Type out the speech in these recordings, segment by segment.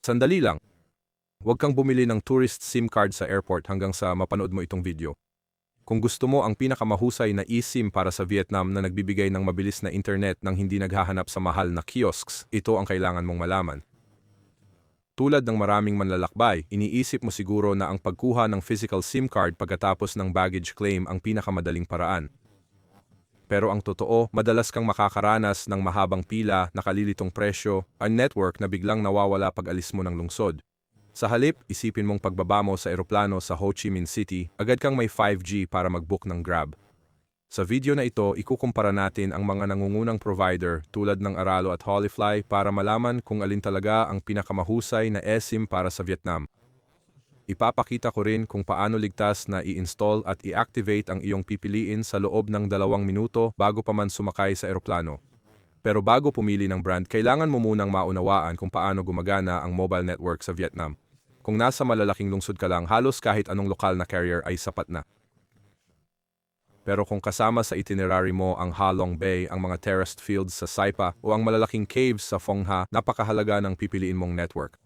Sandali lang. Huwag kang bumili ng tourist SIM card sa airport hanggang sa mapanood mo itong video. Kung gusto mo ang pinakamahusay na eSIM para sa Vietnam na nagbibigay ng mabilis na internet nang hindi naghahanap sa mahal na kiosks, ito ang kailangan mong malaman. Tulad ng maraming manlalakbay, iniisip mo siguro na ang pagkuha ng physical SIM card pagkatapos ng baggage claim ang pinakamadaling paraan. Pero ang totoo, madalas kang makakaranas ng mahabang pila, nakalilitong presyo, ang network na biglang nawawala pag alis mo ng lungsod. Sa halip, isipin mong pagbaba mo sa eroplano sa Ho Chi Minh City, agad kang may 5G para mag-book ng Grab. Sa video na ito, ikukumpara natin ang mga nangungunang provider tulad ng Aralo at Hollyfly para malaman kung alin talaga ang pinakamahusay na eSIM para sa Vietnam. Ipapakita ko rin kung paano ligtas na i-install at i-activate ang iyong pipiliin sa loob ng 2 minuto bago pa man sumakay sa eroplano. Pero bago pumili ng brand, kailangan mo munang maunawaan kung paano gumagana ang mobile network sa Vietnam. Kung nasa malalaking lungsod ka lang, halos kahit anong lokal na carrier ay sapat na. Pero kung kasama sa itinerary mo ang Ha Long Bay, ang mga terraced fields sa Saipa o ang malalaking caves sa Phong Ha, napakahalaga ng pipiliin mong network.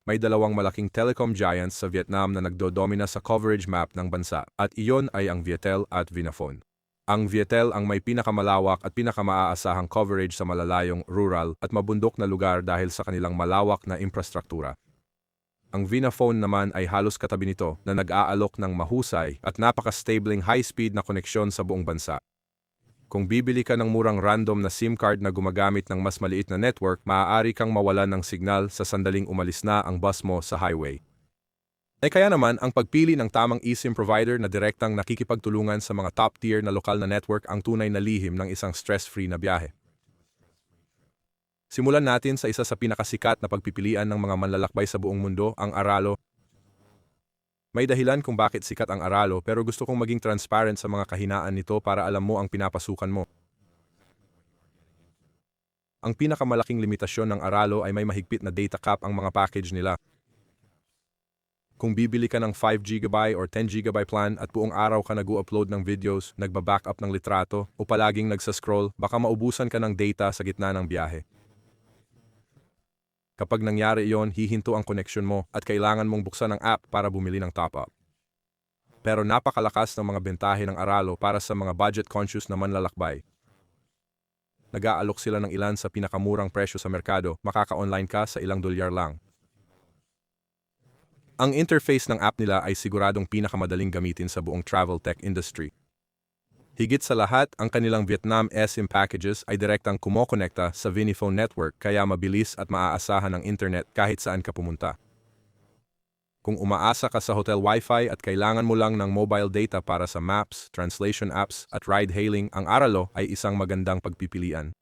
May 2 malaking telecom giants sa Vietnam na nagdodomina sa coverage map ng bansa at iyon ay ang Viettel at Vinaphone. Ang Viettel ang may pinakamalawak at pinakamaasahang coverage sa malalayong, rural at mabundok na lugar dahil sa kanilang malawak na infrastruktura. Ang Vinaphone naman ay halos katabi nito na nag-aalok ng mahusay at napaka-stabling high-speed na koneksyon sa buong bansa. Kung bibili ka ng murang random na SIM card na gumagamit ng mas maliit na network, maaari kang mawalan ng signal sa sandaling umalis na ang bus mo sa highway. Kaya naman, ang pagpili ng tamang eSIM provider na direktang nakikipagtulungan sa mga top-tier na lokal na network ang tunay na lihim ng isang stress-free na biyahe. Simulan natin sa isa sa pinakasikat na pagpipilian ng mga manlalakbay sa buong mundo, ang Aralo. May dahilan kung bakit sikat ang Aralo pero gusto kong maging transparent sa mga kahinaan nito para alam mo ang pinapasukan mo. Ang pinakamalaking limitasyon ng Aralo ay may mahigpit na data cap ang mga package nila. Kung bibili ka ng 5GB or 10GB plan at buong araw ka nag-upload ng videos, nagba-backup ng litrato o palaging nagsascroll, baka maubusan ka ng data sa gitna ng biyahe. Kapag nangyari iyon, hihinto ang koneksyon mo at kailangan mong buksan ang app para bumili ng top-up. Pero napakalakas ng mga bentahe ng Aralo para sa mga budget-conscious na manlalakbay. Nag-aalok sila ng ilan sa pinakamurang presyo sa merkado, makaka-online ka sa ilang dolyar lang. Ang interface ng app nila ay siguradong pinakamadaling gamitin sa buong travel tech industry. Higit sa lahat, ang kanilang Vietnam eSIM packages ay direktang kumokonekta sa Vinaphone network kaya mabilis at maaasahan ang internet kahit saan ka pumunta. Kung umaasa ka sa hotel wifi at kailangan mo lang ng mobile data para sa maps, translation apps at ride-hailing, ang Aralo ay isang magandang pagpipilian.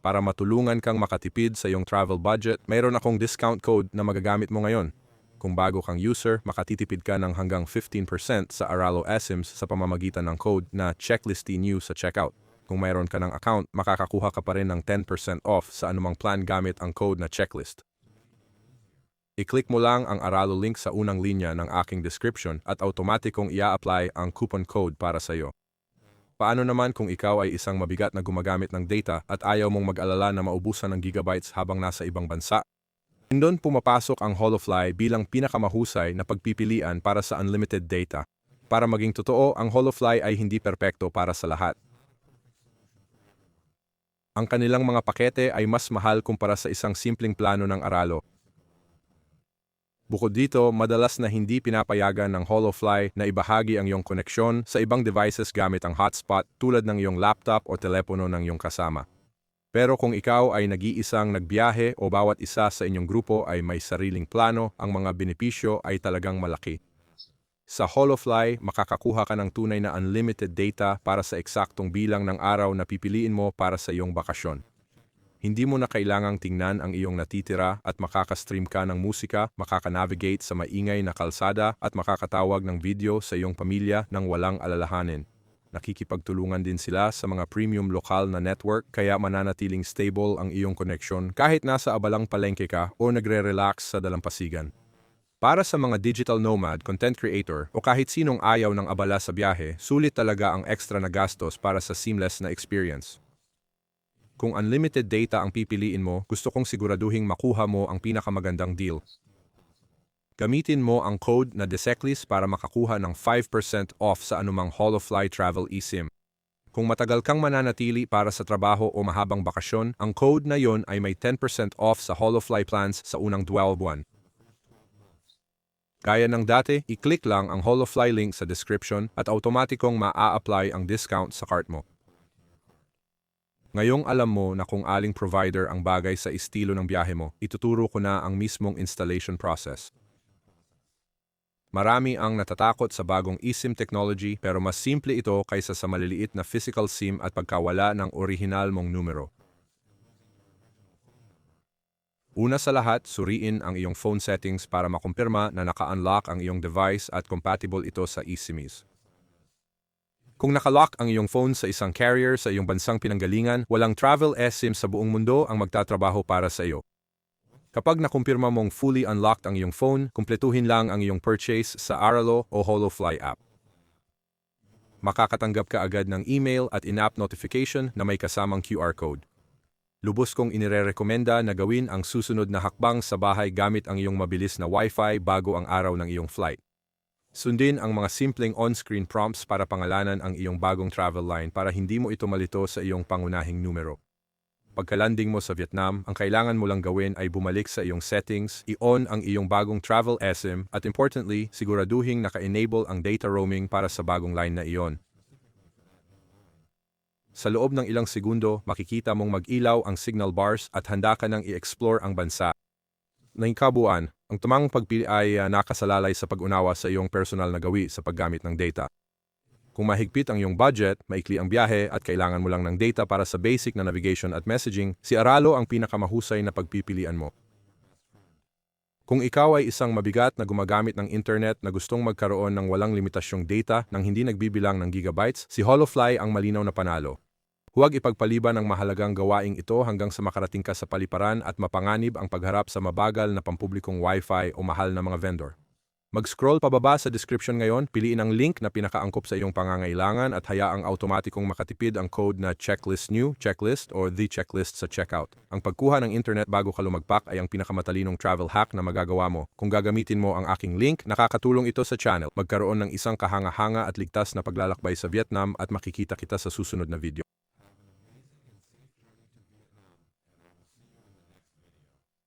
Para matulungan kang makatipid sa iyong travel budget, mayroon akong discount code na magagamit mo ngayon. Kung bago kang user, makatitipid ka ng hanggang 15% sa Aralo eSIMs sa pamamagitan ng code na CHECKLISTYNEW sa checkout. Kung mayroon ka ng account, makakakuha ka pa rin ng 10% off sa anumang plan gamit ang code na checklist. I-click mo lang ang Aralo link sa unang linya ng aking description at automatikong ia-apply ang coupon code para sa iyo. Paano naman kung ikaw ay isang mabigat na gumagamit ng data at ayaw mong mag-alala na maubusan ng gigabytes habang nasa ibang bansa? Doon pumapasok ang Holofly bilang pinakamahusay na pagpipilian para sa unlimited data. Para maging totoo, ang Holofly ay hindi perpekto para sa lahat. Ang kanilang mga pakete ay mas mahal kumpara sa isang simpleng plano ng Aralo. Bukod dito, madalas na hindi pinapayagan ng Holofly na ibahagi ang iyong koneksyon sa ibang devices gamit ang hotspot tulad ng iyong laptop o telepono ng iyong kasama. Pero kung ikaw ay nag-iisang nagbiyahe o bawat isa sa inyong grupo ay may sariling plano, ang mga benepisyo ay talagang malaki. Sa Holofly, makakakuha ka ng tunay na unlimited data para sa eksaktong bilang ng araw na pipiliin mo para sa iyong bakasyon. Hindi mo na kailangang tingnan ang iyong natitira at makaka-stream ka ng musika, makaka-navigate sa maingay na kalsada at makakatawag ng video sa iyong pamilya nang walang alalahanin. Nakikipagtulungan din sila sa mga premium lokal na network kaya mananatiling stable ang iyong connection kahit nasa abalang palengke ka o nagre-relax sa dalampasigan. Para sa mga digital nomad, content creator o kahit sinong ayaw ng abala sa biyahe, sulit talaga ang extra na gastos para sa seamless na experience. Kung unlimited data ang pipiliin mo, gusto kong siguraduhing makuha mo ang pinakamagandang deal. Gamitin mo ang code na DESECLIS para makakuha ng 5% off sa anumang Holofly Travel eSIM. Kung matagal kang mananatili para sa trabaho o mahabang bakasyon, ang code na yon ay may 10% off sa Holofly plans sa unang 12 buwan. Gaya ng dati, i-click lang ang Holofly link sa description at automatikong maa-apply ang discount sa cart mo. Ngayong alam mo na kung aling provider ang bagay sa estilo ng biyahe mo, ituturo ko na ang mismong installation process. Marami ang natatakot sa bagong eSIM technology pero mas simple ito kaysa sa maliliit na physical SIM at pagkawala ng orihinal mong numero. Una sa lahat, suriin ang iyong phone settings para makumpirma na naka-unlock ang iyong device at compatible ito sa eSIMs. Kung nakalock ang iyong phone sa isang carrier sa iyong bansang pinanggalingan, walang travel eSIM sa buong mundo ang magtatrabaho para sa iyo. Kapag nakumpirma mong fully unlocked ang iyong phone, kumpletuhin lang ang iyong purchase sa Aralo o Holofly app. Makakatanggap ka agad ng email at in-app notification na may kasamang QR code. Lubos kong inirerekomenda na gawin ang susunod na hakbang sa bahay gamit ang iyong mabilis na Wi-Fi bago ang araw ng iyong flight. Sundin ang mga simpleng on-screen prompts para pangalanan ang iyong bagong travel line para hindi mo ito malito sa iyong pangunahing numero. Pagka-landing mo sa Vietnam, ang kailangan mo lang gawin ay bumalik sa iyong settings, i-on ang iyong bagong travel eSIM at importantly, siguraduhing naka-enable ang data roaming para sa bagong line na iyon. Sa loob ng ilang segundo, makikita mong mag-ilaw ang signal bars at handa ka nang i-explore ang bansa. Naingkabuan, ang tamang pagpili ay nakasalalay sa pag-unawa sa iyong personal na gawi sa paggamit ng data. Kung mahigpit ang iyong budget, maikli ang biyahe at kailangan mo lang ng data para sa basic na navigation at messaging, si Aralo ang pinakamahusay na pagpipilian mo. Kung ikaw ay isang mabigat na gumagamit ng internet na gustong magkaroon ng walang limitasyong data nang hindi nagbibilang ng gigabytes, si Holofly ang malinaw na panalo. Huwag ipagpaliban ang mahalagang gawaing ito hanggang sa makarating ka sa paliparan at mapanganib ang pagharap sa mabagal na pampublikong Wi-Fi o mahal na mga vendor. Mag-scroll pababa sa description ngayon, piliin ang link na pinakaangkop sa iyong pangangailangan at hayaang automatikong makatipid ang code na Checklist New, Checklist or The Checklist sa checkout. Ang pagkuha ng internet bago ka lumagpak ay ang pinakamatalinong travel hack na magagawa mo. Kung gagamitin mo ang aking link, nakakatulong ito sa channel. Magkaroon ng isang kahanga-hanga at ligtas na paglalakbay sa Vietnam at makikita kita sa susunod na video.